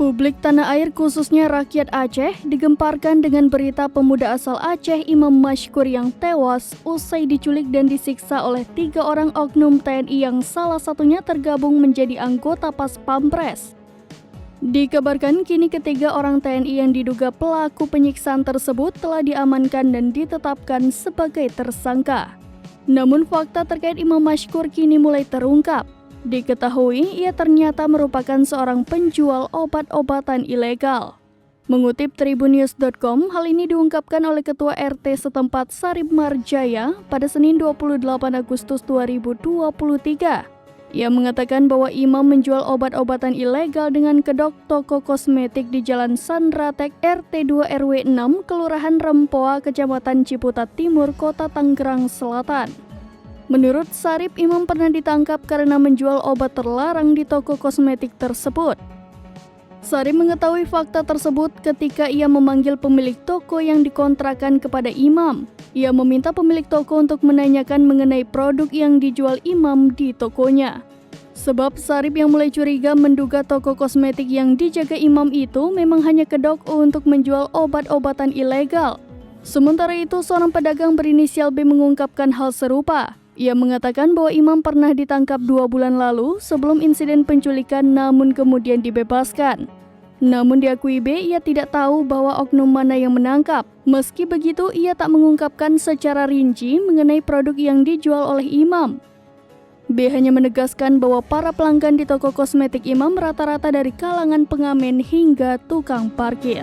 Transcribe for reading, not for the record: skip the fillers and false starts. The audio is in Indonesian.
Publik tanah air khususnya rakyat Aceh digemparkan dengan berita pemuda asal Aceh Imam Mashkur yang tewas usai diculik dan disiksa oleh 3 orang oknum TNI yang salah satunya tergabung menjadi anggota Pas Pampres. Dikabarkan kini ketiga orang TNI yang diduga pelaku penyiksaan tersebut telah diamankan dan ditetapkan sebagai tersangka. Namun fakta terkait Imam Mashkur kini mulai terungkap. Diketahui ia ternyata merupakan seorang penjual obat-obatan ilegal. Mengutip tribunnews.com, hal ini diungkapkan oleh Ketua RT setempat Sarip Marjaya pada Senin 28 Agustus 2023. Ia mengatakan bahwa Imam menjual obat-obatan ilegal dengan kedok toko kosmetik di Jalan Sandratek RT 2 RW 6, Kelurahan Rempoa, Kecamatan Ciputat Timur, Kota Tangerang Selatan. Menurut Sarip, Imam pernah ditangkap karena menjual obat terlarang di toko kosmetik tersebut. Sarip mengetahui fakta tersebut ketika ia memanggil pemilik toko yang dikontrakan kepada Imam. Ia meminta pemilik toko untuk menanyakan mengenai produk yang dijual Imam di tokonya. Sebab Sarip yang mulai curiga menduga toko kosmetik yang dijaga Imam itu memang hanya kedok untuk menjual obat-obatan ilegal. Sementara itu, seorang pedagang berinisial B mengungkapkan hal serupa. Ia mengatakan bahwa Imam pernah ditangkap 2 bulan lalu sebelum insiden penculikan namun kemudian dibebaskan. Namun diakui B, ia tidak tahu bahwa oknum mana yang menangkap. Meski begitu, ia tak mengungkapkan secara rinci mengenai produk yang dijual oleh Imam. B hanya menegaskan bahwa para pelanggan di toko kosmetik Imam rata-rata dari kalangan pengamen hingga tukang parkir.